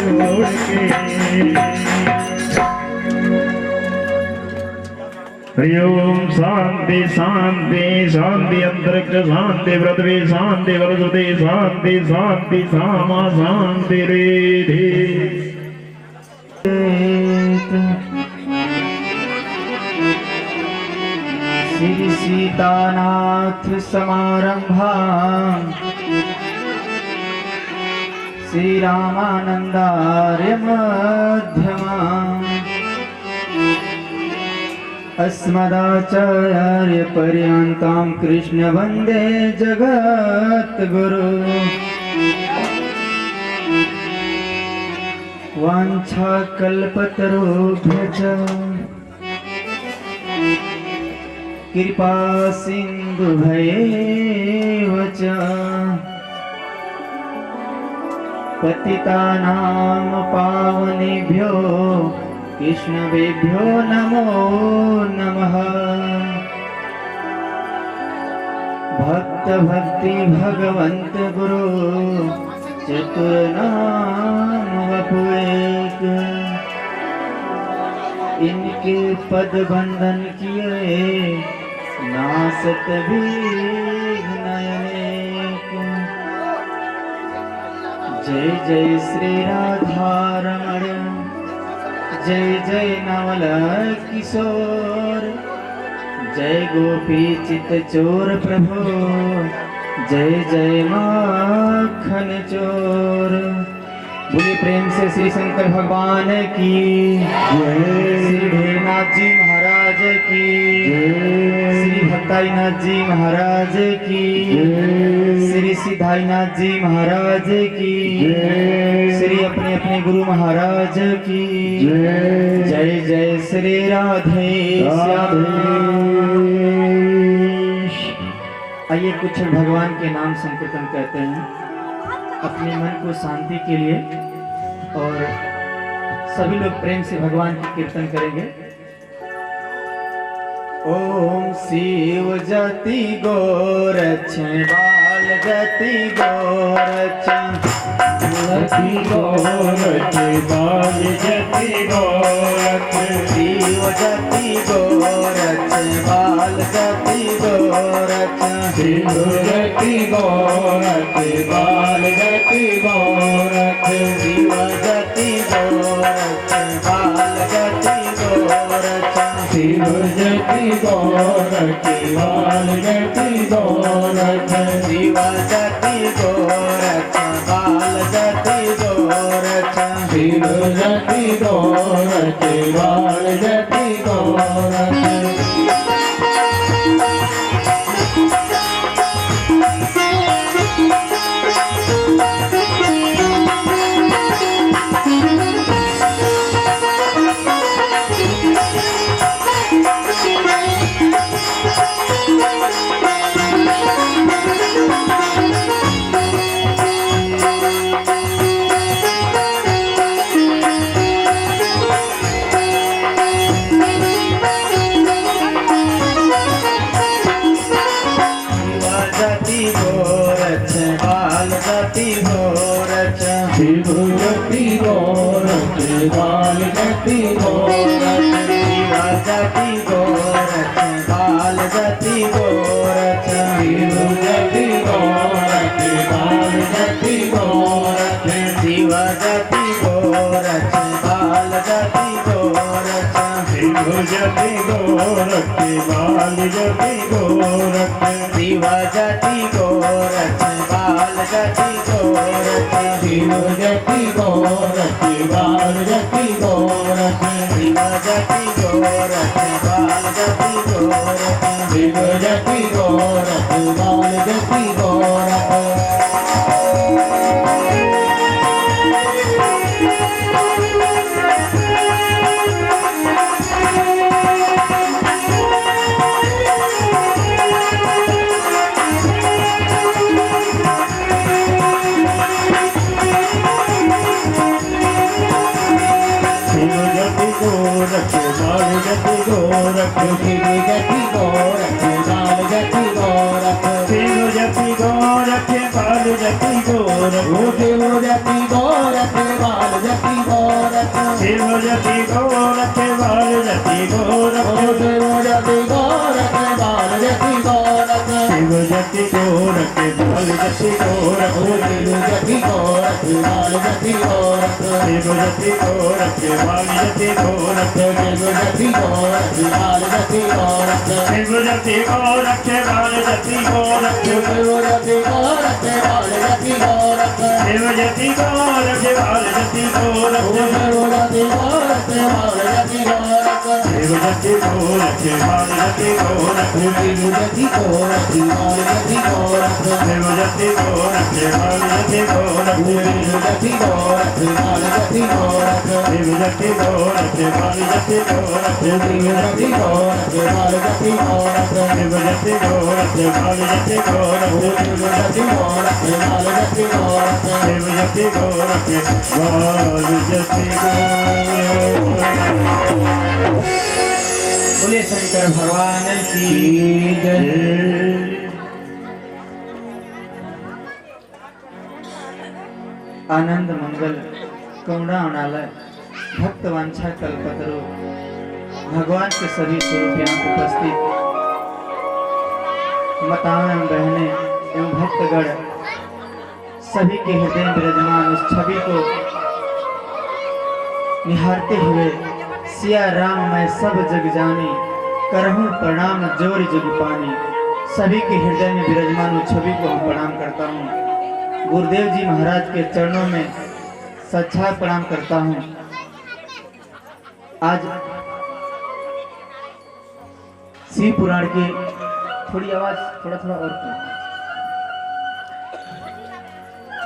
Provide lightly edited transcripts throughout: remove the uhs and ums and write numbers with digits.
छोड़ के। हरि ओम शांति शांति शांति अंतरिक्ष शांति पृथ्वी शांति वरस्पति शांति शांति सामा शांति रिधि। श्री सीतानाथ समारंभा श्री रामानंदार्य मध्यमा अस्मदाचार्य पर्यन्तां कृष्ण वंदे जगद्गुरु। वाञ्छाकल्पतरुभ्यश्च कृपा सिन्धुभ्यैव च पतितानां पावनेभ्यो वैष्णवेभ्यो नमो नमः। भक्त भक्ति भगवंत गुरु चतुर्नाम वपुएक। इनके पद बंधन किए नासत विघ्न अनेक। जय जय श्री राधा रमण जय जय नवल किशोर जय गोपी चित चोर प्रभु जय जय माखन चोर। बोले प्रेम से श्री शंकर भगवान की जय। श्री भैरवनाथ जी महाराज की जय। श्री भक्ताईनाथ जी महाराज की जय। श्री सिद्धाईनाथ जी महाराज की जय। श्री अपने अपने गुरु महाराज की जय। जय जय श्री राधे श्याम। आइए कुछ भगवान के नाम संकीर्तन कहते हैं अपने मन को शांति के लिए। और सभी लोग प्रेम से भगवान की कीर्तन करेंगे। ओम शिव जति गोरक्षण बाल जति गोरक्षण जति गोरक्षण बाल जति गोरक्षण शिव जति गोरक्षण बाल जति गोरक्षण शिव जति गोरक्षण बाल जति गोरक्षण शिव जति गोरक्षण बाल जति गोरक्षण शिव जति गोरक्षण बाल जति गोरक्षण शिव जति गोरक्षण बाल जति गोरक्षण शिव जति गोरक्षण बाल जति गोरक्षण शिव जति गोरक्षण बाल जति गोरक्षण शिव जति गोरक्षण बाल जति गोरक्षण शिव जति गोरक्षण बाल जति गोरक्षण शिव जति गोरक्षण बाल जति गोरक्षण शिव जति गोरक्षण बाल जति गोरक्षण शिव जति गोरक्षण बाल जति गोरक्षण शिव जति गोरक्षण बाल जति गोरक्षण शिव जति गोरक्षण बाल जति गोरक्षण शिव जति गोरक्षण बाल जति गोरक्षण जति गोरख बाल जति शिव जति गोरख बाल जति गोरख शिव जति गोरख बाल जति गोरख शिव जति गोरख बाल जति गोरख शिव जति गोरख बाल जति गोरख शिव जति गोरख बाल जति गोरख शिव जति गोरख बाल जति गोरख शिव जति गोरख बाल जति गोरख शिव जति गोरख बाल जति गोरख शिव जति गोरख बाल जति गोरख शिव जति गोरख बाल जति गोरख शिव जति गोरख बाल जति गोरख शिव जति गोरख बाल जति गोरख शिव जति गोरख बाल जति गोरख शिव जति गोरख बाल जति गोरख शिव जति गोरख बाल जति गोरख शिव जति गोरख बाल जति गोरख शिव जति गोरख बाल जति गोरख शिव जति गोरख बाल जति गोरख। बोले शंकर भगवान की जय। आनंद मंगल करुणा अनालय भक्त वांछा कल्पतरु भगवान के सभी स्वरूप यहाँ उपस्थित माताएं एवं बहनें एवं भक्तगण सभी के हृदय में विराजमान उस छवि को निहारते हुए सिया राम मैं सब जग जानी करहूं प्रणाम जोर जग पानी। सभी के हृदय में विराजमान उस छवि को हम प्रणाम करता हूँ। गुरुदेव जी महाराज के चरणों में सच्चा प्रणाम करता हूँ। आज शिव पुराण के थोड़ी आवाज थोड़ा थोड़ा और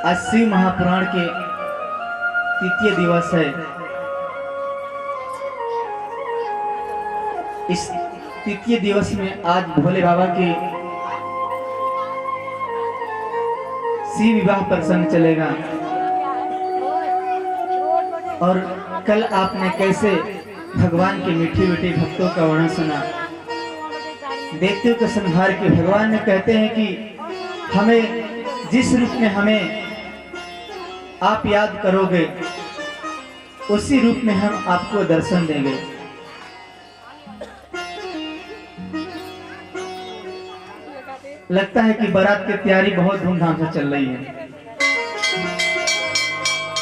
आज शिव महापुराण के तृतीय दिवस है। इस तृतीय दिवस में आज भोले बाबा के शिव विवाह प्रसंग चलेगा और कल आपने कैसे भगवान के मीठे मीठे भक्तों का वर्णन सुना। दैत्यों को संहार के भगवान ने कहते हैं कि हमें जिस रूप में हमें आप याद करोगे उसी रूप में हम आपको दर्शन देंगे। लगता है कि बारात की तैयारी बहुत धूमधाम से चल रही है।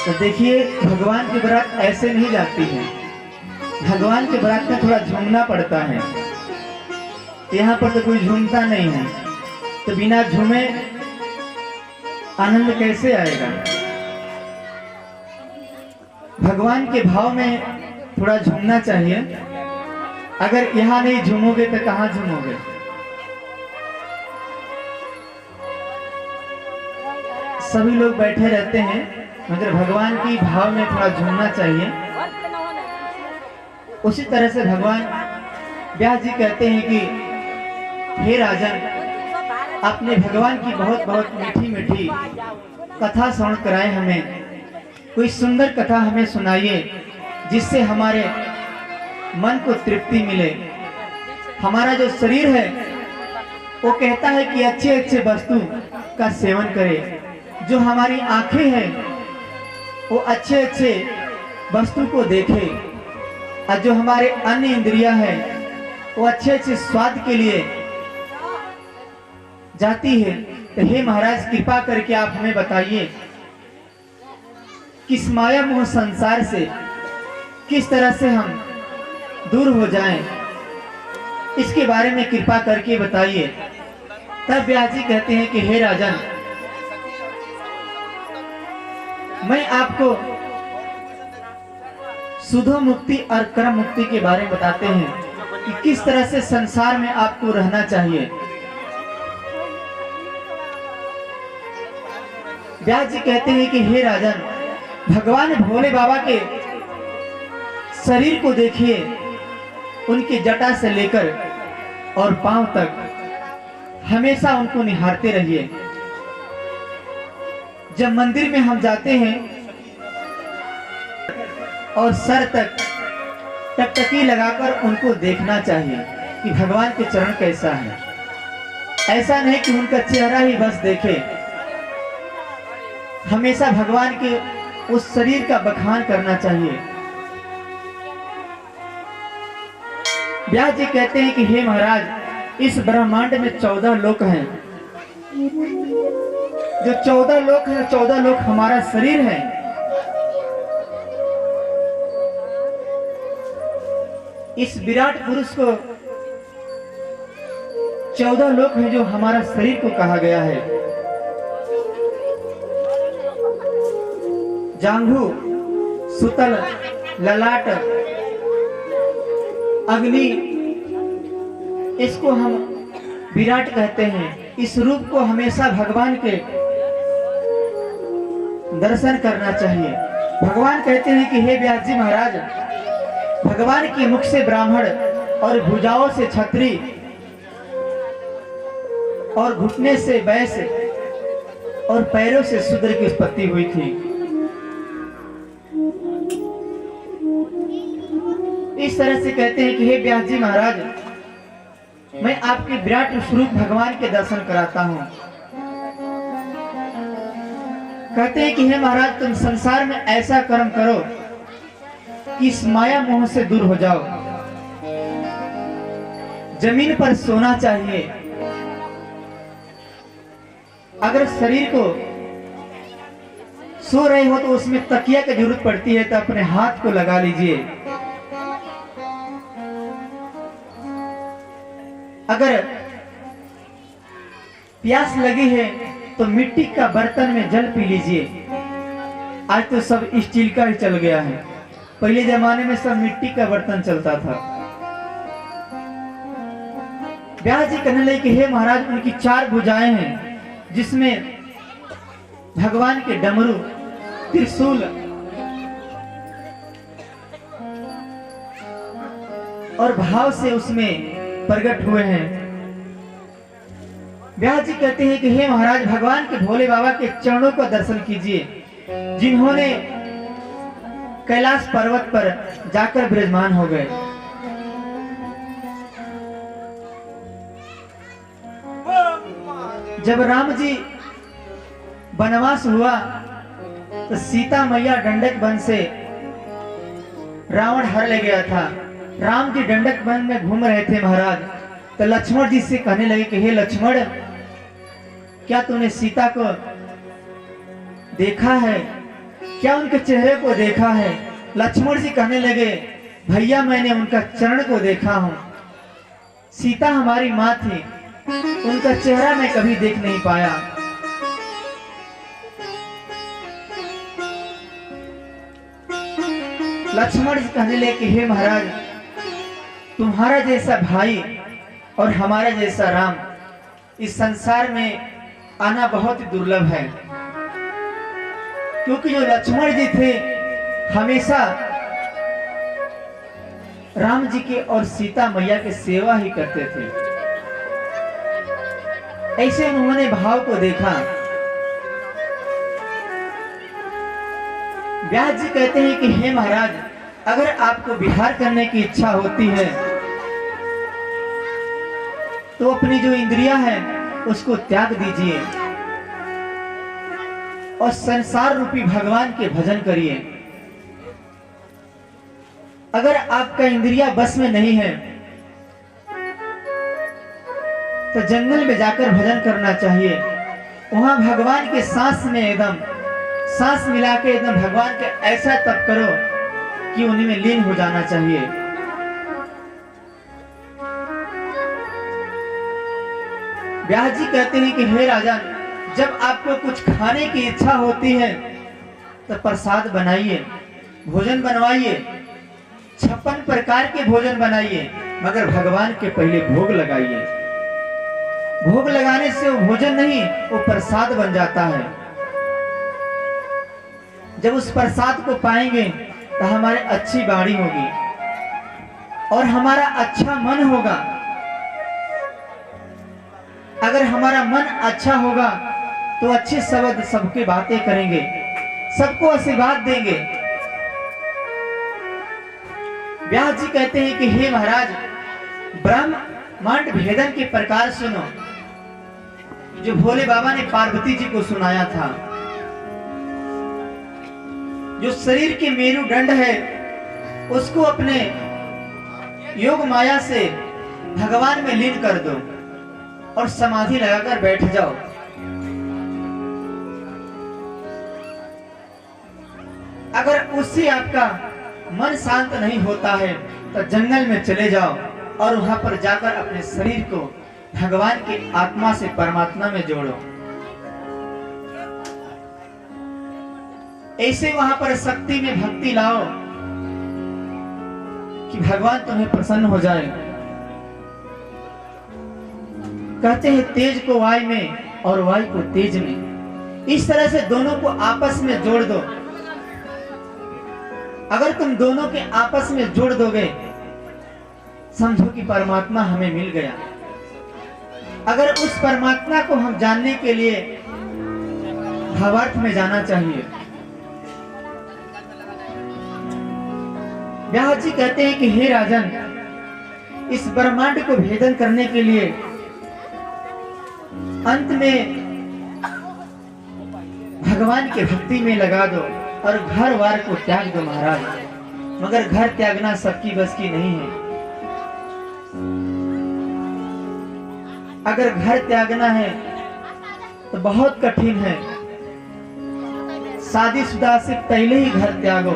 तो देखिए भगवान की बारात ऐसे नहीं जाती है। भगवान की बारात में थोड़ा झूमना पड़ता है। यहाँ पर तो कोई झूमता नहीं है, तो बिना झूमे आनंद कैसे आएगा। भगवान के भाव में थोड़ा झूमना चाहिए। अगर यहाँ नहीं झूमोगे तो कहाँ झूमोगे। सभी लोग बैठे रहते हैं मगर भगवान की भाव में थोड़ा झूमना चाहिए। उसी तरह से भगवान व्यास जी कहते हैं कि हे राजन, आपने भगवान की बहुत बहुत मीठी मीठी कथा श्रवण कराए। हमें कोई सुंदर कथा हमें सुनाइए जिससे हमारे मन को तृप्ति मिले। हमारा जो शरीर है वो कहता है कि अच्छे अच्छे वस्तु का सेवन करे। जो हमारी आंखें हैं वो अच्छे अच्छे वस्तु को देखे और जो हमारे अन्य इंद्रियां हैं वो अच्छे अच्छे स्वाद के लिए जाती है। तो हे महाराज कृपा करके आप हमें बताइए किस माया मोह संसार से किस तरह से हम दूर हो जाएं, इसके बारे में कृपा करके बताइए। तब व्यास जी कहते हैं कि हे राजन, मैं आपको सुधो मुक्ति और कर्म मुक्ति के बारे में बताते हैं कि किस तरह से संसार में आपको रहना चाहिए। व्यास जी कहते हैं कि हे राजन, भगवान भोले बाबा के शरीर को देखिए, उनकी जटा से लेकर और पांव तक हमेशा उनको निहारते रहिए। जब मंदिर में हम जाते हैं और सर तक टकटकी लगाकर उनको देखना चाहिए कि भगवान के चरण कैसा है। ऐसा नहीं कि उनका चेहरा ही बस देखे, हमेशा भगवान के उस शरीर का बखान करना चाहिए। व्यास जी कहते हैं कि हे महाराज, इस ब्रह्मांड में 14 लोक हैं। जो 14 लोक है, 14 लोक हमारा शरीर है। इस विराट पुरुष को 14 लोक है जो हमारा शरीर को कहा गया है। जांघू, सुतल, ललाट, अग्नि, इसको हम विराट कहते हैं। इस रूप को हमेशा भगवान के दर्शन करना चाहिए। भगवान कहते हैं कि हे व्यास जी महाराज, भगवान के मुख से ब्राह्मण और भुजाओं से क्षत्रिय और घुटने से वैश्य और पैरों से शूद्र की उत्पत्ति हुई थी। इस तरह से कहते हैं कि हे व्यास जी महाराज, मैं आपके विराट स्वरूप भगवान के दर्शन कराता हूं। कहते हैं कि हे महाराज, तुम संसार में ऐसा कर्म करो कि इस माया मोह से दूर हो जाओ। जमीन पर सोना चाहिए। अगर शरीर को सो रहे हो तो उसमें तकिया की जरूरत पड़ती है, तो अपने हाथ को लगा लीजिए। अगर प्यास लगी है तो मिट्टी का बर्तन में जल पी लीजिए। आज तो सब स्टील का ही चल गया है, पहले जमाने में सब मिट्टी का बर्तन चलता था। व्यास जी कहने लगे कि हे महाराज, उनकी 4 भुजाएं हैं, जिसमें भगवान के डमरू, त्रिशूल और भाव से उसमें प्रकट हुए हैं। व्यास जी कहते हैं कि हे महाराज, भगवान के भोले बाबा के चरणों का दर्शन कीजिए, जिन्होंने कैलाश पर्वत पर जाकर विराजमान हो गए। जब राम जी वनवास हुआ तो सीता मैया डंडक वन से रावण हर ले गया था। राम जी डंडक वन में घूम रहे थे महाराज, तो लक्ष्मण जी से कहने लगे कि हे लक्ष्मण, क्या तूने सीता को देखा है? क्या उनके चेहरे को देखा है? लक्ष्मण जी कहने लगे, भैया मैंने उनका चरण को देखा हूं। सीता हमारी माँ थी, उनका चेहरा मैं कभी देख नहीं पाया। लक्ष्मण जी कहने लगे कि हे महाराज, तुम्हारा जैसा भाई और हमारा जैसा राम इस संसार में आना बहुत ही दुर्लभ है। क्योंकि जो लक्ष्मण जी थे हमेशा राम जी के और सीता मैया की सेवा ही करते थे। ऐसे उन्होंने भाव को देखा। व्यास जी कहते हैं कि हे महाराज, अगर आपको विहार करने की इच्छा होती है तो अपनी जो इंद्रियां है उसको त्याग दीजिए और संसार रूपी भगवान के भजन करिए। अगर आपका इंद्रिया बस में नहीं है तो जंगल में जाकर भजन करना चाहिए। वहां भगवान के सांस में एकदम सांस मिला के एकदम भगवान के ऐसा तप करो कि उन्हीं में लीन हो जाना चाहिए। व्यास जी कहते हैं कि हे राजन, जब आपको कुछ खाने की इच्छा होती है तो प्रसाद बनाइए, भोजन बनवाइए, 56 प्रकार के भोजन बनाइए, मगर भगवान के पहले भोग लगाइए। भोग लगाने से वो भोजन नहीं, वो प्रसाद बन जाता है। जब उस प्रसाद को पाएंगे तो हमारे अच्छी वाणी होगी और हमारा अच्छा मन होगा। अगर हमारा मन अच्छा होगा तो अच्छे शब्द सबके बातें करेंगे, सबको आशीर्वाद देंगे। व्यास जी कहते हैं कि हे महाराज, ब्रह्मांड भेदन के प्रकार सुनो, जो भोले बाबा ने पार्वती जी को सुनाया था। जो शरीर के मेरुदंड है उसको अपने योग माया से भगवान में लीन कर दो और समाधि लगाकर बैठ जाओ। अगर उससे आपका मन शांत नहीं होता है तो जंगल में चले जाओ और वहां पर जाकर अपने शरीर को भगवान की आत्मा से परमात्मा में जोड़ो। ऐसे वहां पर शक्ति में भक्ति लाओ कि भगवान तुम्हें प्रसन्न हो जाए। कहते हैं तेज को वायु में और वायु को तेज में, इस तरह से दोनों को आपस में जोड़ दो। अगर तुम दोनों के आपस में जोड़ दोगे समझो कि परमात्मा हमें मिल गया। अगर उस परमात्मा को हम जानने के लिए भावार्थ में जाना चाहिए। व्यास जी कहते हैं कि हे राजन, इस ब्रह्मांड को भेदन करने के लिए अंत में भगवान के भक्ति में लगा दो और घर वार को त्याग दो महाराज। मगर घर त्यागना सबकी बस की नहीं है। अगर घर त्यागना है तो बहुत कठिन है। शादीशुदा से पहले ही घर त्यागो,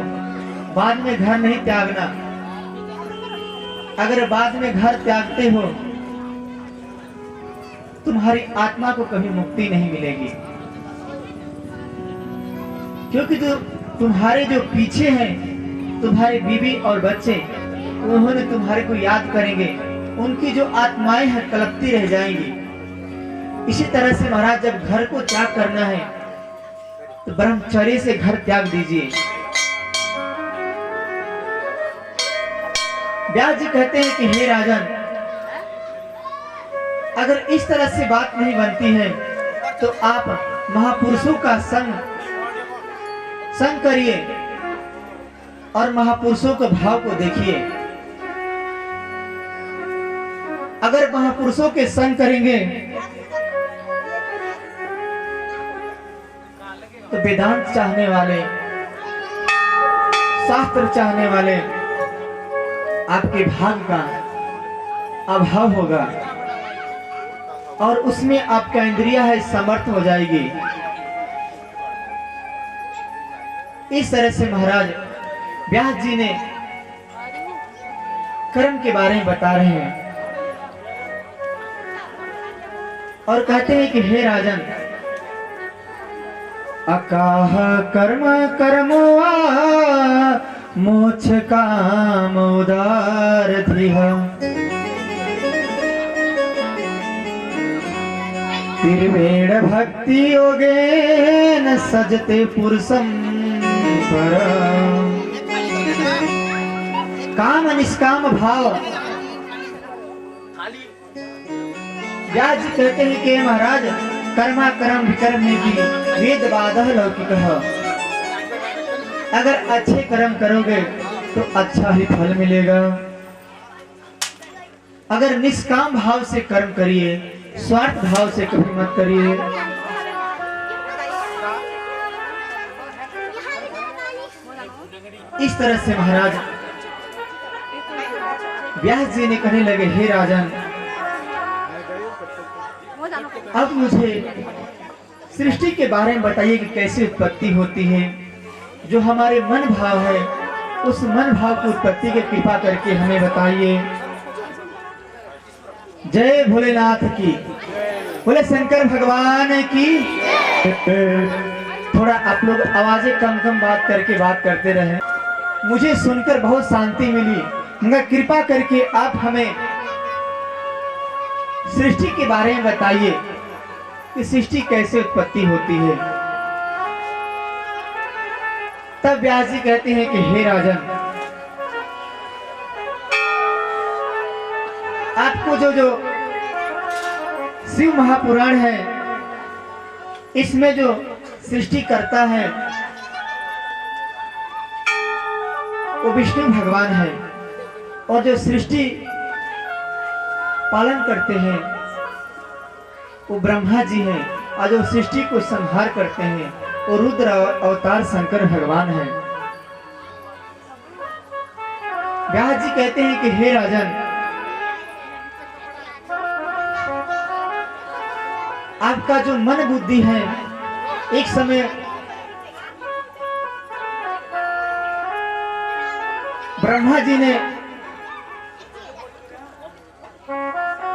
बाद में घर नहीं त्यागना। अगर बाद में घर त्यागते हो तुम्हारी आत्मा को कभी मुक्ति नहीं मिलेगी, क्योंकि जो तुम्हारे जो पीछे हैं तुम्हारे बीवी और बच्चे, उन्होंने तुम्हारे को याद करेंगे, उनकी जो आत्माएं हैं कलपती रह जाएंगी। इसी तरह से महाराज जब घर को त्याग करना है तो ब्रह्मचर्य से घर त्याग दीजिए। व्यास जी कहते हैं कि हे राजन, अगर इस तरह से बात नहीं बनती है तो आप महापुरुषों का संग करिए और महापुरुषों के भाव को देखिए। अगर महापुरुषों के संग करेंगे तो वेदांत चाहने वाले, शास्त्र चाहने वाले आपके भाग का अभाव होगा और उसमें आपका इंद्रिया है समर्थ हो जाएगी। इस तरह से महाराज व्यास जी ने कर्म के बारे में बता रहे हैं और कहते हैं कि हे राजन, अकाह कर्म कर्मोआ मोक्ष काम उदार धिह, त्रिवेण भक्ति योगे न सजते पुरुषम पर। काम निष्काम भाव। व्यास जी कहते हैं कि महाराज, कर्मा कर्म विकर्म में भी वेद बाधः लौकिक है। अगर अच्छे कर्म करोगे तो अच्छा ही फल मिलेगा। अगर निष्काम भाव से कर्म करिए, स्वार्थ भाव से कभी मत करिए। इस तरह से महाराज व्यास जी ने कहने लगे, हे राजन, अब मुझे सृष्टि के बारे में बताइए कि कैसे उत्पत्ति होती है। जो हमारे मन भाव है उस मन भाव की उत्पत्ति की कृपा करके हमें बताइए। जय भोलेनाथ की, बोले शंकर भगवान की। थोड़ा आप लोग आवाजें कम कम बात करके बात करते रहे। मुझे सुनकर बहुत शांति मिली। मगर कृपा करके आप हमें सृष्टि के बारे में बताइए कि सृष्टि कैसे उत्पत्ति होती है। तब व्यास जी कहते हैं कि हे राजन, आपको जो शिव महापुराण है इसमें जो सृष्टि करता है वो विष्णु भगवान है और जो सृष्टि पालन करते हैं वो ब्रह्मा जी हैं और जो सृष्टि को संहार करते हैं वो रुद्र अवतार शंकर भगवान है। व्यास जी कहते हैं कि हे राजन, आपका जो मन बुद्धि है, एक समय ब्रह्मा जी ने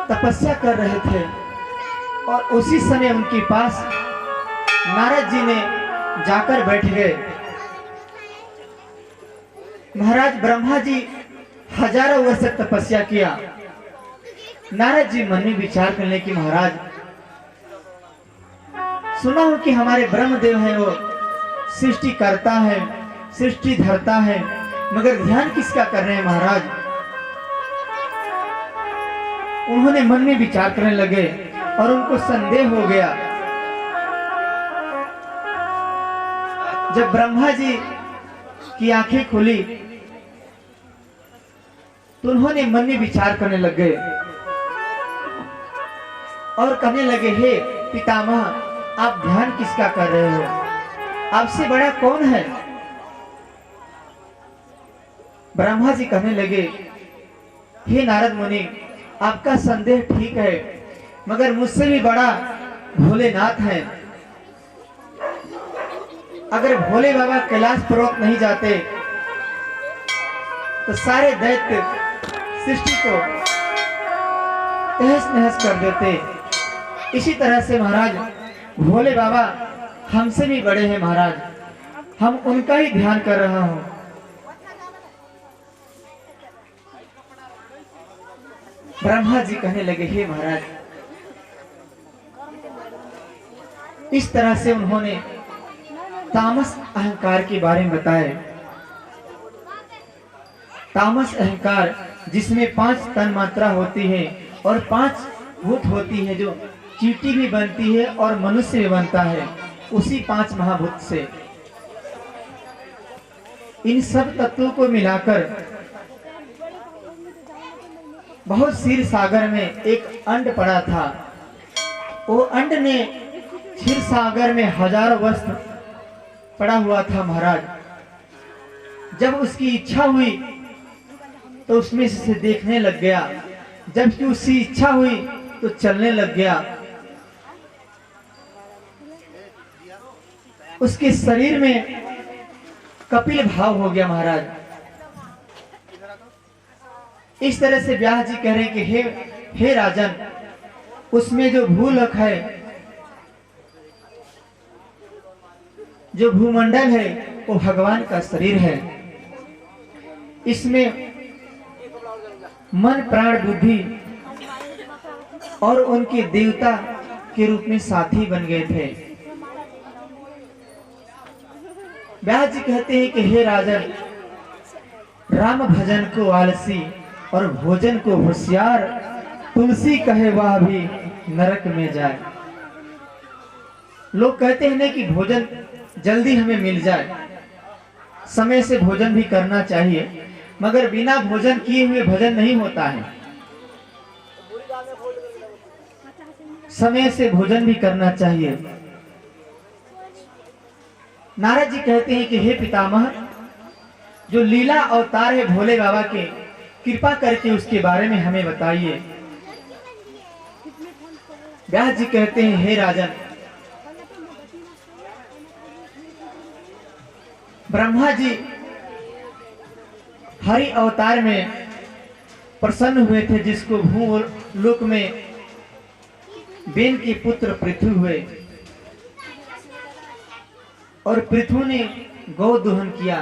तपस्या कर रहे थे और उसी समय उनके पास नारद जी ने जाकर बैठ गए। महाराज ब्रह्मा जी हजारों वर्ष तक तपस्या किया। नारद जी मन में विचार करने की, महाराज सुना हूं कि हमारे ब्रह्मदेव हैं, वो सृष्टि करता है, सृष्टि धरता है, मगर ध्यान किसका कर रहे हैं महाराज? उन्होंने मन में विचार करने लगे और उनको संदेह हो गया। जब ब्रह्मा जी की आंखें खुली तो उन्होंने मन में विचार करने लग गए और कहने लगे, हे पितामह, आप ध्यान किसका कर रहे हो? आपसे बड़ा कौन है? ब्रह्मा जी कहने लगे, हे नारद मुनि, आपका संदेह ठीक है, मगर मुझसे भी बड़ा भोलेनाथ है। अगर भोले बाबा कैलाश पर्वत नहीं जाते तो सारे दैत्य सृष्टि को तहस नहस कर देते। इसी तरह से महाराज भोले बाबा हमसे भी बड़े हैं महाराज, हम उनका ही ध्यान कर रहा हूं। ब्रह्मा जी कहने लगे, हे महाराज, इस तरह से उन्होंने तामस अहंकार के बारे में बताए। तामस अहंकार जिसमें 5 तन मात्रा होती है और 5 भूत होती है, जो चींटी भी बनती है और मनुष्य भी बनता है, उसी 5 महाभूत से। इन सब तत्वों को मिलाकर बहुत क्षीर सागर में एक अंड पड़ा था। वो अंड ने क्षीर सागर में हजारों वर्ष पड़ा हुआ था महाराज। जब उसकी इच्छा हुई तो उसमें से देखने लग गया, जब उसकी इच्छा हुई तो चलने लग गया। उसके शरीर में कपिल भाव हो गया महाराज। इस तरह से व्यास जी कह रहे हैं कि हे राजन, उसमें जो भूलोक है, जो भूमंडल है, वो भगवान का शरीर है। इसमें मन, प्राण, बुद्धि और उनके देवता के रूप में साथी बन गए थे। व्यास जी कहते हैं कि हे राजन, राम भजन को आलसी और भोजन को होशियार, तुलसी कहे वह भी नरक में जाए। लोग कहते हैं ना कि भोजन जल्दी हमें मिल जाए, समय से भोजन भी करना चाहिए, मगर बिना भोजन किए हुए भजन नहीं होता है। समय से भोजन भी करना चाहिए। नारद जी कहते हैं कि हे पितामह, जो लीला अवतार है भोले बाबा के, कृपा करके उसके बारे में हमें बताइए। व्यास जी कहते हैं, हे राजन, ब्रह्मा जी हरि अवतार में प्रसन्न हुए थे, जिसको भूलोक में बेन के पुत्र पृथु हुए, और पृथु ने गौ दोहन किया,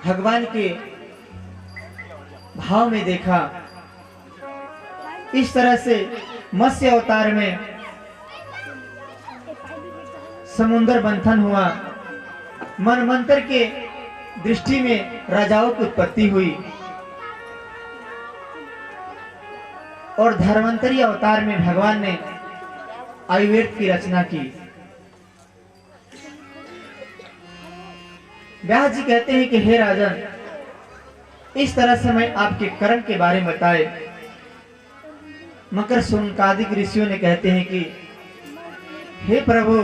भगवान के भाव में देखा। इस तरह से मत्स्य अवतार में समुद्र मंथन हुआ, मनमंत्र के दृष्टि में राजाओं की उत्पत्ति हुई, और धर्मंतरी अवतार में भगवान ने आयुर्वेद की रचना की। व्यास जी कहते हैं कि हे राजन, इस तरह से मैं आपके कर्म के बारे में बताए। मकर शौनकादिक ऋषियों ने कहते हैं कि हे प्रभु,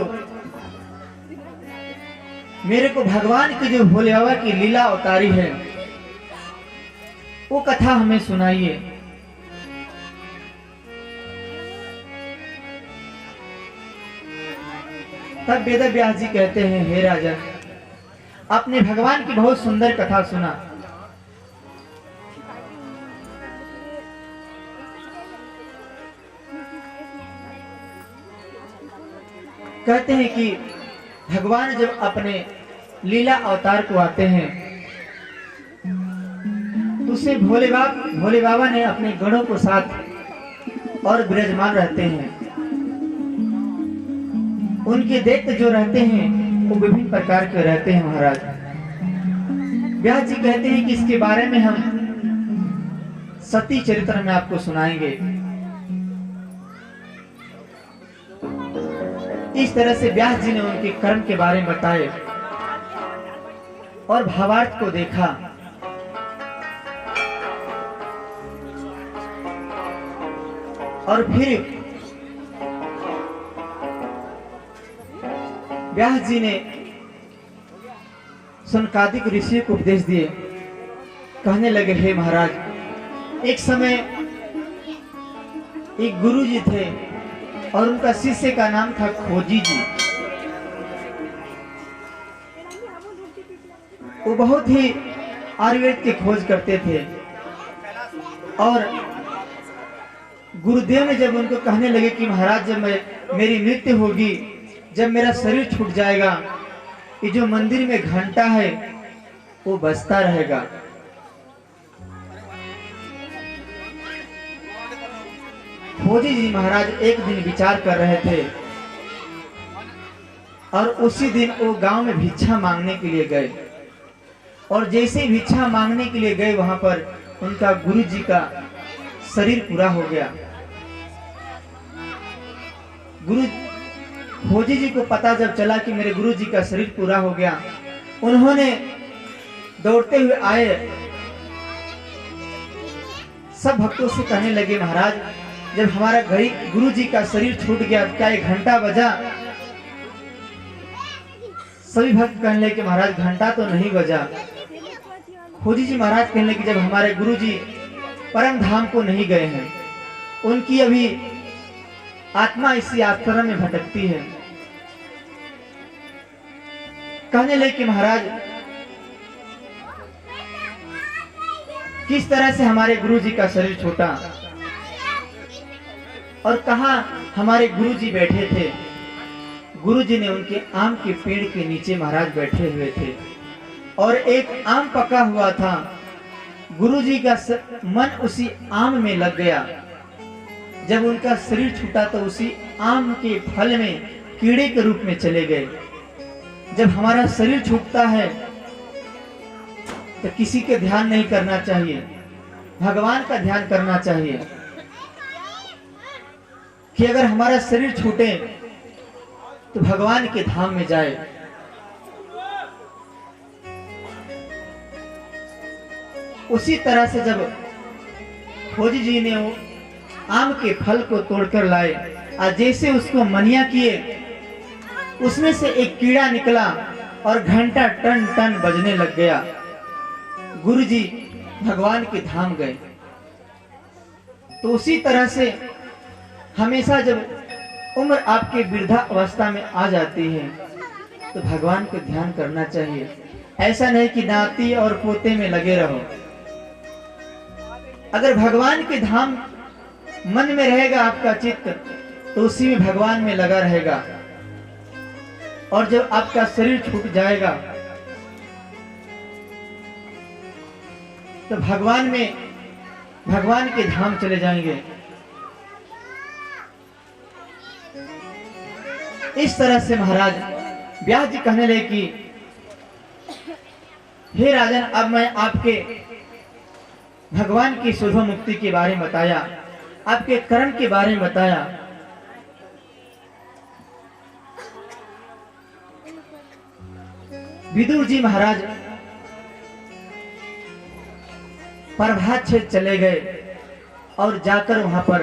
मेरे को भगवान की जो भोले बाबा की लीला अवतारी है वो कथा हमें सुनाइए। तब वेद व्यास जी कहते हैं, हे राजन, आपने भगवान की बहुत सुंदर कथा सुना। कहते हैं कि भगवान जब अपने लीला अवतार को आते हैं तो उसे भोले बाबा ने अपने गणों को साथ और विराजमान रहते हैं। उनके दैत्य जो रहते हैं वो विभिन्न प्रकार के रहते हैं। महाराज व्यास जी कहते हैं कि इसके बारे में हम सती चरित्र में आपको सुनाएंगे। इस तरह से व्यास जी ने उनके कर्म के बारे में बताए और भावार्थ को देखा। और फिर व्यास जी ने सनकादिक ऋषि को उपदेश दिए। कहने लगे, हे महाराज, एक समय एक गुरु जी थे और उनका शिष्य का नाम था खोजी जी। वो बहुत ही आयुर्वेद की खोज करते थे और गुरुदेव ने जब उनको कहने लगे कि महाराज, जब मेरी मृत्यु होगी, जब मेरा शरीर छूट जाएगा, ये जो मंदिर में घंटा है वो बजता रहेगा। खोजी जी महाराज एक दिन विचार कर रहे थे और उसी दिन वो गांव में भिक्षा मांगने के लिए गए। और जैसे ही भिक्षा मांगने के लिए गए, वहां पर उनका गुरु जी का शरीर पूरा हो गया। खोजी जी को पता जब चला कि मेरे गुरु जी का शरीर पूरा हो गया, उन्होंने दौड़ते हुए आए, सब भक्तों से कहने लगे, महाराज, जब हमारा गुरु जी का शरीर छूट गया, क्या एक घंटा बजा? सभी भक्त कहने लगे, महाराज घंटा तो नहीं बजा। खोजी जी महाराज कहने लगे, जब हमारे गुरु जी परम धाम को नहीं गए हैं, उनकी अभी आत्मा इसी आश्रम में भटकती है। कहने लगे कि महाराज, किस तरह से हमारे गुरु जी का शरीर छूटा और कहां हमारे गुरु जी बैठे थे? गुरु जी ने उनके आम के पेड़ के नीचे महाराज बैठे हुए थे और एक आम पका हुआ था। गुरु जी का मन उसी आम में लग गया। जब उनका शरीर छूटा तो उसी आम के फल में कीड़े के रूप में चले गए। जब हमारा शरीर छूटता है तो किसी के ध्यान नहीं करना चाहिए, भगवान का ध्यान करना चाहिए कि अगर हमारा शरीर छूटे तो भगवान के धाम में जाए। उसी तरह से जब खोजी जी ने वो आम के फल को तोड़कर लाए और जैसे उसको मनिया किए, उसमें से एक कीड़ा निकला और घंटा टन टन बजने लग गया। गुरुजी भगवान के धाम गए। तो उसी तरह से हमेशा जब उम्र आपके वृद्धा अवस्था में आ जाती है तो भगवान को ध्यान करना चाहिए। ऐसा नहीं कि नाती और पोते में लगे रहो। अगर भगवान के धाम मन में रहेगा आपका चित्त, तो उसी में भगवान में लगा रहेगा। और जब आपका शरीर छूट जाएगा तो भगवान के धाम चले जाएंगे। इस तरह से महाराज व्यास जी कहने लगे कि हे राजन, अब मैं आपके भगवान की शुभ मुक्ति के बारे में बताया, आपके कर्म के बारे में बताया। विदुर जी महाराज प्रभात क्षेत्र चले गए और जाकर वहां पर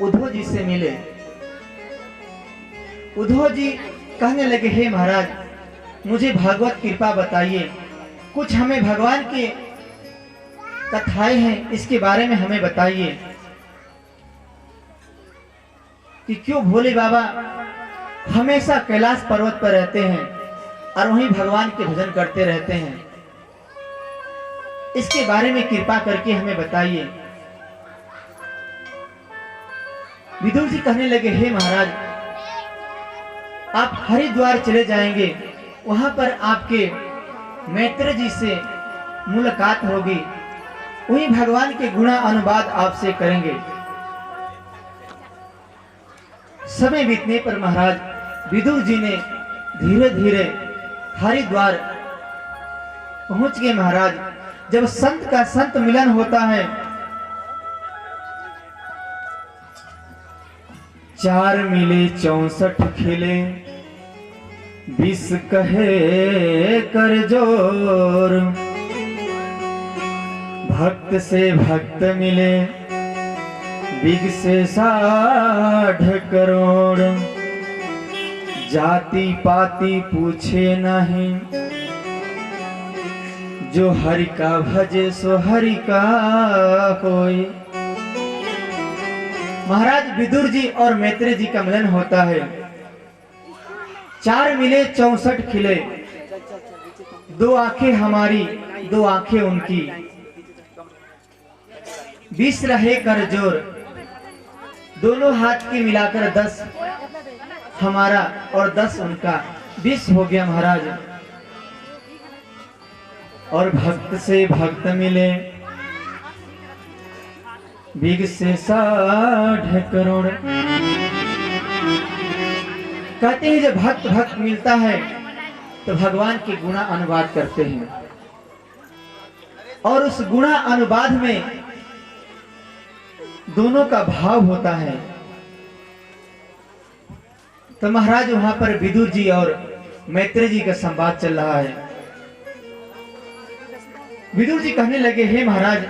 उद्धव जी से मिले। उद्धव जी कहने लगे, हे महाराज, मुझे भागवत कृपा बताइए, कुछ हमें भगवान के कथाएं हैं, इसके बारे में हमें बताइए कि क्यों भोले बाबा हमेशा कैलाश पर्वत पर रहते हैं और वहीं भगवान के भजन करते रहते हैं। इसके बारे में कृपा करके हमें बताइए। विदुर जी कहने लगे, हे महाराज, आप हरिद्वार चले जाएंगे, वहां पर आपके मैत्र जी से मुलाकात होगी, वहीं भगवान के गुणा अनुवाद आपसे करेंगे। समय बीतने पर महाराज विदुर जी ने धीरे धीरे हरिद्वार पहुंच गए। महाराज, जब संत का संत मिलन होता है, 4 मिले 64 खिले, 20 कहे कर जोर, भक्त से भक्त मिले, बिग से 60 करोड़, जाति पाति पूछे नहीं, जो हरि का भजे सो हरि का होय। महाराज विदुर जी और मैत्रेय जी का मिलन होता है। 4 मिले 64 खिले, 2 आंखें हमारी 2 आंखें उनकी, 20 रहे कर जोर, दोनों हाथ के मिलाकर 10 हमारा और 10 उनका, 20 हो गया महाराज। और भक्त से भक्त मिले, बिग से 60 करोड़। कहते हैं जब भक्त भक्त मिलता है तो भगवान के गुणा अनुवाद करते हैं, और उस गुणा अनुवाद में दोनों का भाव होता है। तो महाराज वहां पर विदुर जी और मैत्रेय जी का संवाद चल रहा है। विदुर जी कहने लगे, हे महाराज,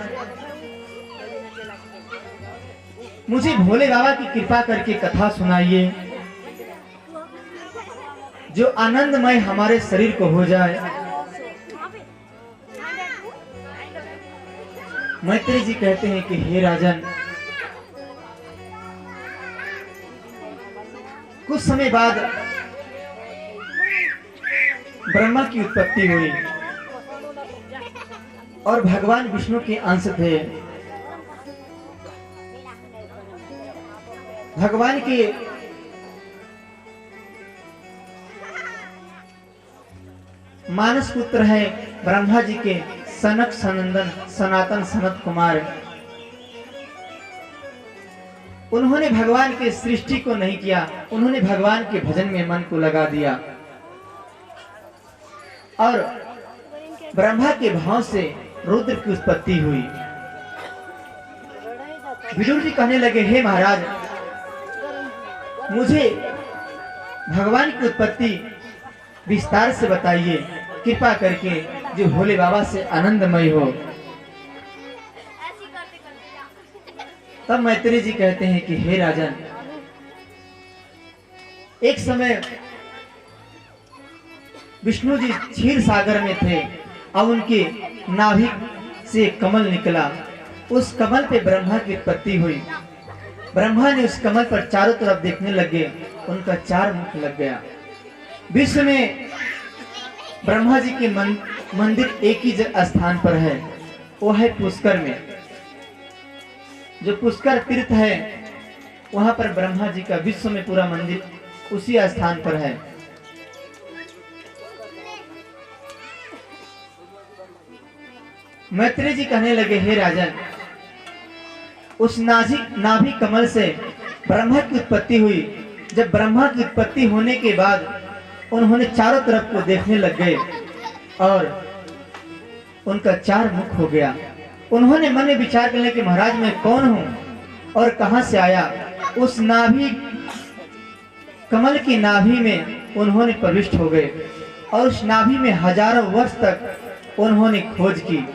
मुझे भोले बाबा की कृपा करके कथा सुनाइए जो आनंदमय हमारे शरीर को हो जाए। मैत्रेय जी कहते हैं कि हे राजन, कुछ समय बाद ब्रह्मा की उत्पत्ति हुई और भगवान विष्णु के अंश थे। भगवान के मानस पुत्र है ब्रह्मा जी के सनक सनंदन सनातन सनत कुमार। उन्होंने भगवान के सृष्टि को नहीं किया, उन्होंने भगवान के भजन में मन को लगा दिया और ब्रह्मा के भाव से रुद्र की उत्पत्ति हुई। विदुर जी कहने लगे, हे महाराज, मुझे भगवान की उत्पत्ति विस्तार से बताइए, कृपा करके, जो भोले बाबा से आनंदमय हो। तब मैत्रेय जी कहते हैं कि हे राजन, एक समय विष्णु जी क्षीर सागर में थे और उनके नाभि से कमल निकला। उस कमल पे ब्रह्मा की उत्पत्ति हुई। ब्रह्मा ने उस कमल पर चारों तरफ देखने लगे, उनका 4 मुख लग गया। विश्व में ब्रह्मा जी के मंदिर एक ही स्थान पर है, वो है पुष्कर में। जो पुष्कर तीर्थ है, वहां पर ब्रह्मा जी का विश्व में पूरा मंदिर उसी स्थान पर है। मैत्रेय जी कहने लगे, हे राजन, उस नाभि कमल से ब्रह्मा की उत्पत्ति हुई। जब ब्रह्मा की उत्पत्ति होने के बाद उन्होंने चारों तरफ को देखने लग गए और उनका 4 मुख हो गया। उन्होंने मन में विचार करने कि महाराज, मैं कौन हूं और कहां से आया। उस नाभि कमल की नाभि में उन्होंने प्रविष्ट हो गए और उस नाभि में हजारों वर्ष तक उन्होंने खोज की।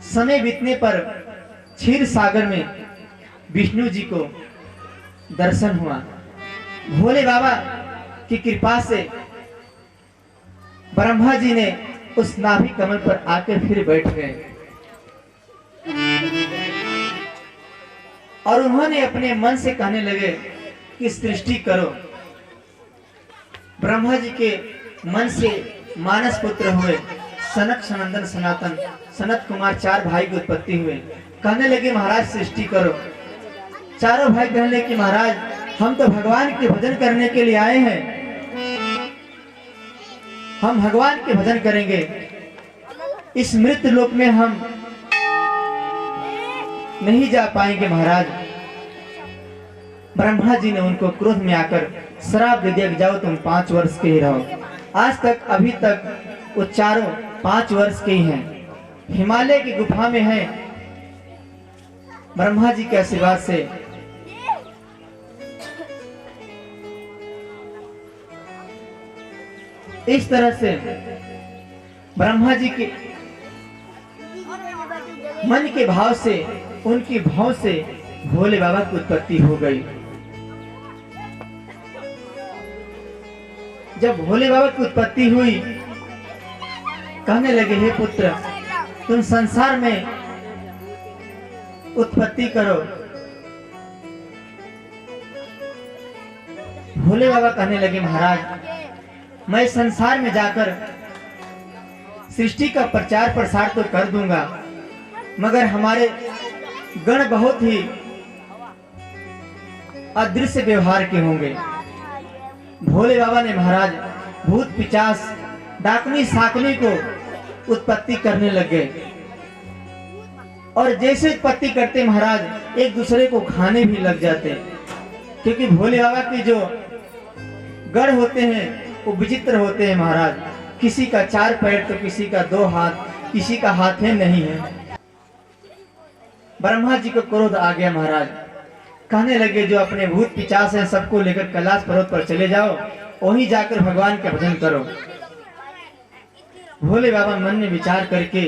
समय बीतने पर क्षीर सागर में विष्णु जी को दर्शन हुआ। भोले बाबा की कृपा से ब्रह्मा जी ने उस नाभि कमल पर आकर फिर बैठ गए और उन्होंने अपने मन से कहने लगे कि सृष्टि करो। ब्रह्मा जी के मन से मानस पुत्र हुए सनक, सनंदन, सनातन, सनत कुमार 4 भाई की उत्पत्ति हुए। कहने लगे महाराज सृष्टि करो। चारों भाई कहने लगे कि महाराज हम तो भगवान के भजन करने के लिए आए हैं, हम भगवान के भजन करेंगे, इस मृत लोक में हम नहीं जा पाएंगे महाराज। ब्रह्मा जी ने उनको क्रोध में आकर श्राप दे दिया कि जाओ तुम 5 वर्ष के ही रहो। आज तक अभी तक वो चारों 5 वर्ष के ही हैं, हिमालय की गुफा में हैं। ब्रह्मा जी के आशीर्वाद से इस तरह से ब्रह्मा जी के मन के भाव से, उनकी भाव से भोले बाबा की उत्पत्ति हो गई। जब भोले बाबा की उत्पत्ति हुई, कहने लगे हे पुत्र तुम संसार में उत्पत्ति करो। भोले बाबा कहने लगे महाराज मैं संसार में जाकर सृष्टि का प्रचार प्रसार तो कर दूंगा, मगर हमारे गण बहुत ही अदृश्य व्यवहार के होंगे। भोले बाबा ने महाराज भूत पिचास डाकनी साकनी को उत्पत्ति करने लगे और जैसे उत्पत्ति करते महाराज एक दूसरे को खाने भी लग जाते, क्योंकि भोले बाबा के जो गण होते हैं वो विचित्र होते हैं महाराज। किसी का 4 पैर तो किसी का 2 हाथ, किसी का हाथ है नहीं है। ब्रह्मा जी को क्रोध आ गया महाराज, कहने लगे जो अपने भूत पिचास हैं सबको लेकर कैलाश पर्वत पर चले जाओ, वहीं जाकर भगवान का भजन करो। भोले बाबा मन में विचार करके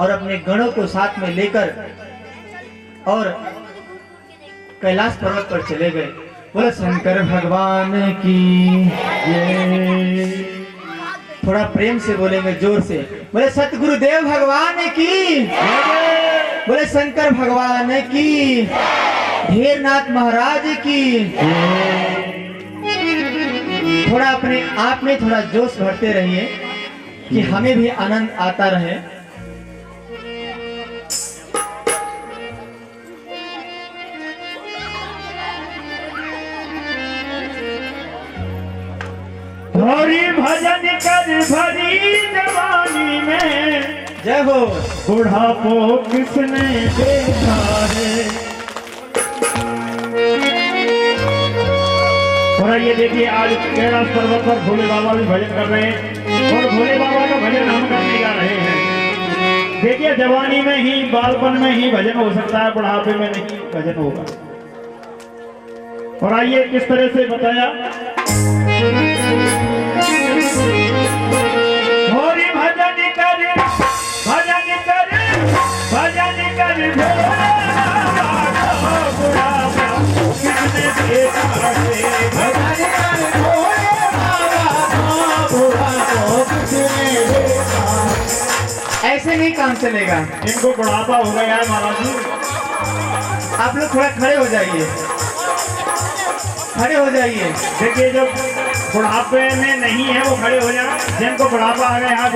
और अपने गणों को साथ में लेकर और कैलाश पर्वत पर चले गए। बोले शंकर भगवान की जय। थोड़ा प्रेम से बोलेंगे जोर से, बोले सतगुरुदेव भगवान की, बोले शंकर भगवान की, ढेरनाथ महाराज की। थोड़ा अपने आप में थोड़ा जोश भरते रहिए कि हमें भी आनंद आता रहे। हरि भजन कर भरी जवानी में, जय हो। बुढ़ापो किसने देखा है। और ये देखिए आज कैलाश पर्वत पर भोले बाबा भी भजन कर रहे हैं और भोले बाबा का भजन हम करने जा रहे हैं। देखिए जवानी में ही, बालपन में ही भजन हो सकता है, बुढ़ापे में नहीं भजन होगा। और आइए किस तरह से बताया। हरि भजन कर, भजन कर, भजन कर, बुढ़ापा किसने देखा है। भजन कर भोले बाबा, बुढ़ापा किसने देखा। ऐसे नहीं काम चलेगा। इनको बुढ़ापा हो गया है महाराज जी। आप लोग थोड़ा खड़े हो जाइए, खड़े हो जाइए। देखिए जो बुढ़ापे में नहीं है वो खड़े हो जाए, जिनको बुढ़ापा आ गया हाथ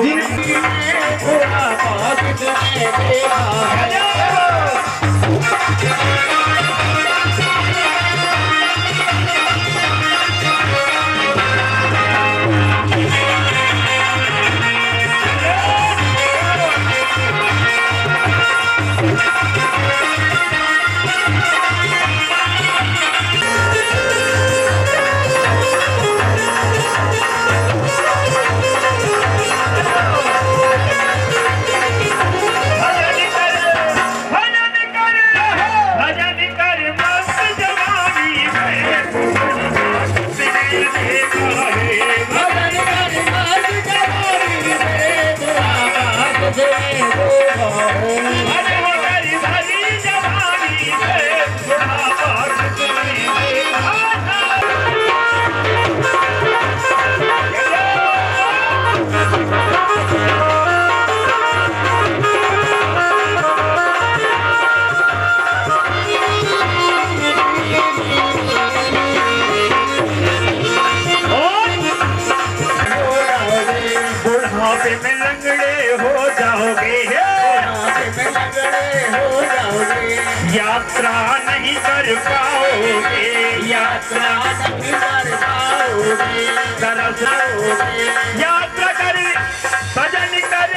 भजन कर मस्त बुढ़ापे में लंगड़े हो जाओगे, बुढ़ापे में लंगड़े हो जाओगे, यात्रा नहीं कर पाओगे, यात्रा नहीं कर पाओगे, तरस जाओगे। यात्रा कर भजन कर,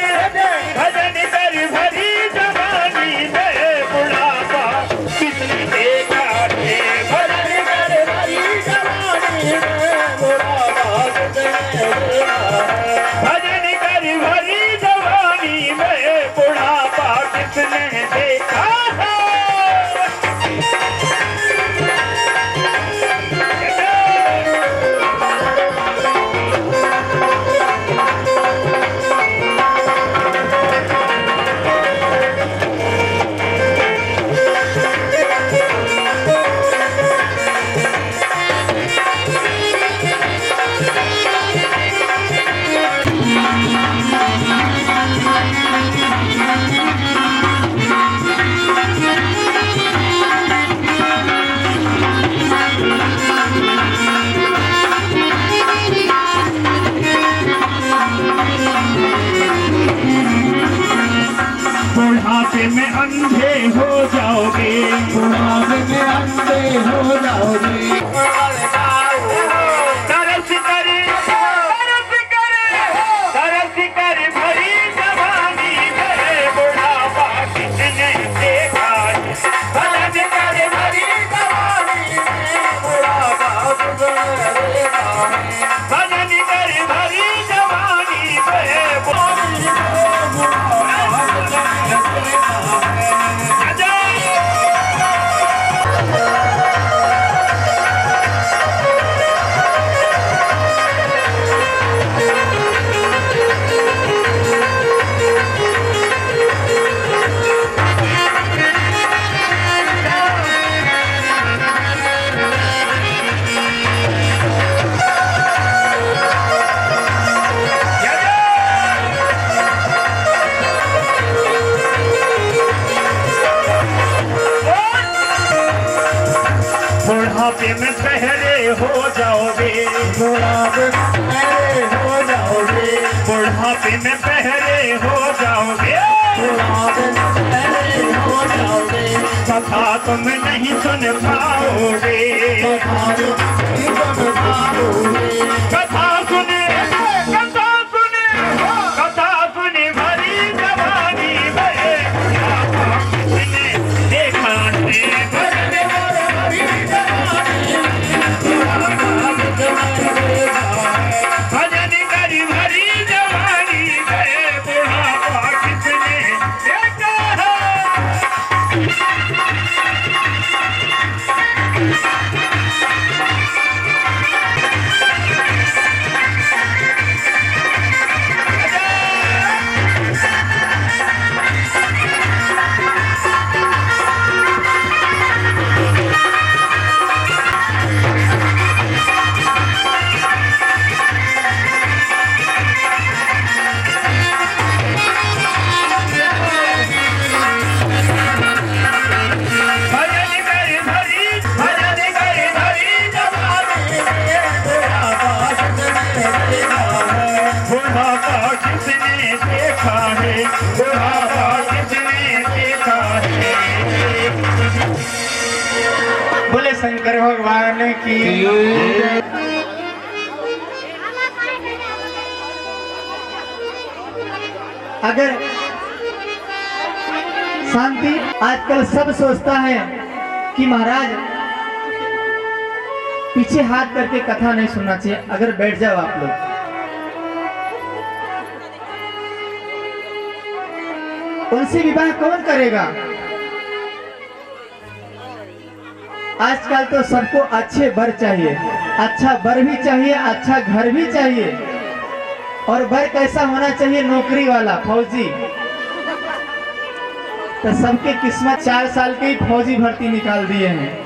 भजन कर भरी जवानी में बुढ़ापा किसने देखा है, भजन कर भरी जवानी में बुढ़ापा किसने देखा है, भजन कर भरी जवानी में बुढ़ापा किसने देखा है। बुढ़ापे में अंधे हो जाओगे, बुढ़ापे में अंधे हो जाओगे, तरस कर भरी जवानी में बुढ़ापा किसने देखा है, भजन कर भरी जवानी में बुढ़ापा किसने देखा है, भजन कर भरी जवानी में बुढ़ापा। बुढ़ापे में बहरे हो जाओगे, बुढ़ापे में बहरे हो जाओगे, बुढ़ापे में बहरे हो जाओगे, बुढ़ापे में बहरे हो जाओगे, कथा तुम नहीं सुन पाओगे, कथा सुने, कथा सुने भरी जवानी में किसने देखा है, भजन कर भरी जवानी में बुढ़ापा किसने देखा है। बुढ़ापा किसने देखा है, बुढ़ापा किसने देखा है। बोले शंकर भगवान की। अगर शांति, आजकल सब सोचता है कि महाराज पीछे हाथ करके कथा नहीं सुनना चाहिए, अगर बैठ जाओ आप लोग। उनसे विवाह कौन करेगा? आजकल तो सबको अच्छे वर चाहिए, अच्छा वर भी चाहिए, अच्छा घर भी चाहिए, और वर कैसा होना चाहिए? नौकरी वाला, फौजी। तो सबके किस्मत 4 साल के ही फौजी भर्ती निकाल दिए हैं।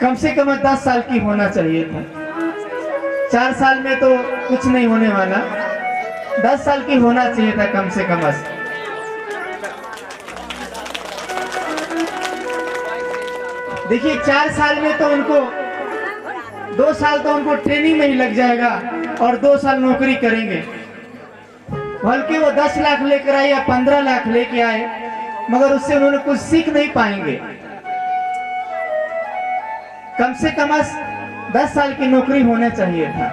कम से कम 10 साल की होना चाहिए था। 4 साल में तो कुछ नहीं होने वाला, 10 साल की होना चाहिए था कम से कम। बस देखिए 4 साल में तो उनको 2 साल तो उनको ट्रेनिंग में ही लग जाएगा और 2 साल नौकरी करेंगे। बल्कि वो 10 लाख लेकर आए या 15 लाख लेके आए, मगर उससे उन्होंने कुछ सीख नहीं पाएंगे। कम से कम 10 साल की नौकरी होना चाहिए था।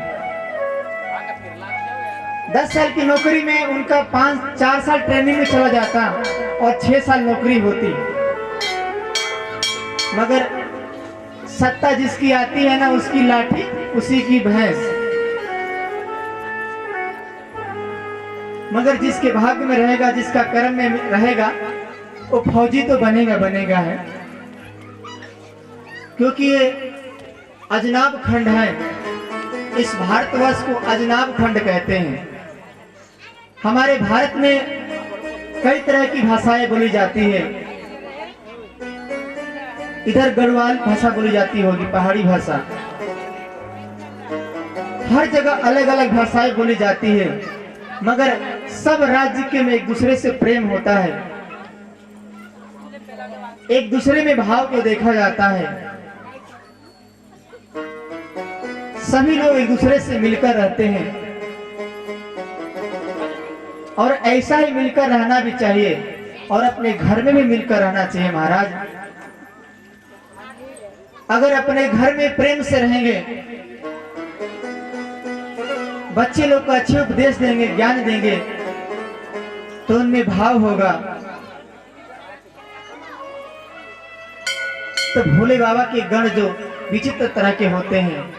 10 साल की नौकरी में उनका 4 साल ट्रेनिंग में चला जाता और 6 साल नौकरी होती। मगर सत्ता जिसकी आती है ना, उसकी लाठी उसी की भैंस। मगर जिसके भाग्य में रहेगा, जिसका कर्म में रहेगा, वो फौजी तो बनेगा है। क्योंकि ये अजनाब खंड है। इस भारतवर्ष को अजनाब खंड कहते हैं। हमारे भारत में कई तरह की भाषाएं बोली जाती है। इधर गढ़वाल भाषा बोली जाती होगी, पहाड़ी भाषा। हर जगह अलग अलग भाषाएं बोली जाती है, मगर सब राज्य के में एक दूसरे से प्रेम होता है, एक दूसरे में भाव को देखा जाता है। सभी लोग एक दूसरे से मिलकर रहते हैं और ऐसा ही मिलकर रहना भी चाहिए और अपने घर में भी मिलकर रहना चाहिए। महाराज, अगर अपने घर में प्रेम से रहेंगे, बच्चे लोग को अच्छे उपदेश देंगे, ज्ञान देंगे, तो उनमें भाव होगा, तो भोले बाबा के गण जो विचित्र तरह के होते हैं।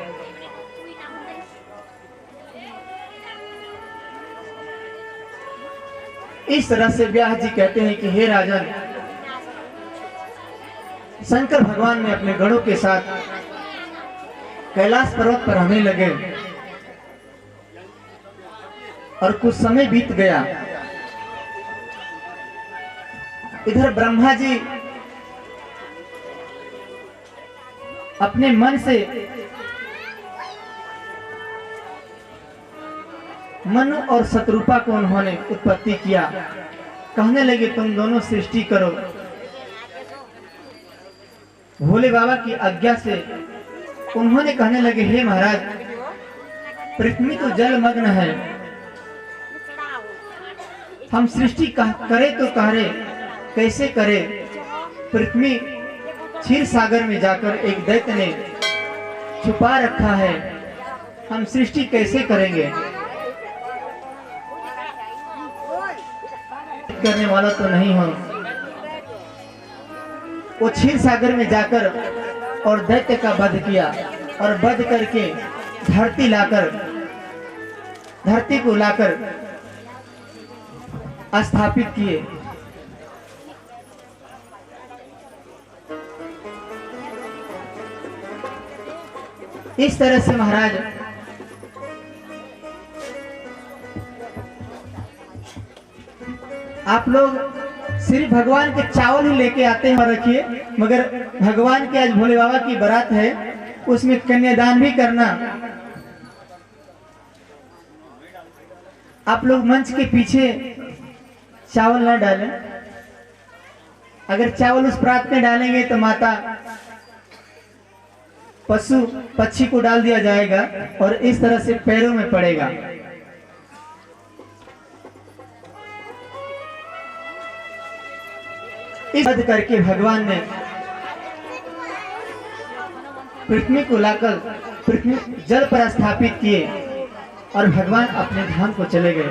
इस तरह से व्यास जी कहते हैं कि हे राजन, शंकर भगवान ने अपने गणों के साथ कैलाश पर्वत पर रहने लगे और कुछ समय बीत गया। इधर ब्रह्मा जी अपने मन से मनु और शत्रुपा को उन्होंने उत्पत्ति किया। कहने लगे तुम दोनों सृष्टि करो। भोले बाबा की आज्ञा से उन्होंने कहने लगे हे महाराज, पृथ्वी तो जलमग्न है, हम सृष्टि करे तो करे, कैसे करे? पृथ्वी क्षीर सागर में जाकर एक दैत्य ने छुपा रखा है, हम सृष्टि कैसे करेंगे? करने वाला तो नहीं हो। वो क्षीर सागर में जाकर और दैत्य का वध किया और वध करके धरती को लाकर स्थापित किए। इस तरह से महाराज आप लोग सिर्फ भगवान के चावल ही लेके आते हैं और रखिए, मगर भगवान के आज भोले बाबा की बारात है, उसमें कन्यादान भी करना। आप लोग मंच के पीछे चावल ना डालें। अगर चावल उस प्रात में डालेंगे तो माता पशु पक्षी को डाल दिया जाएगा और इस तरह से पैरों में पड़ेगा। इस वध करके भगवान ने पृथ्वी को लाकर पृथ्वी जल पर स्थापित किए और भगवान अपने धाम को चले गए।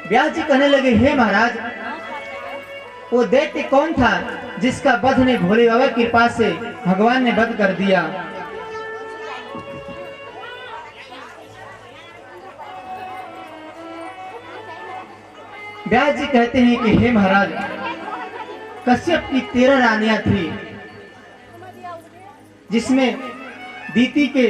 व्यास जी कहने लगे हे महाराज, वो दैत्य कौन था जिसका वध ने भोले बाबा की कृपा से भगवान ने वध कर दिया? व्यास जी कहते हैं कि हे महाराज, कश्यप की 13 रानियां थी, जिसमें दीति के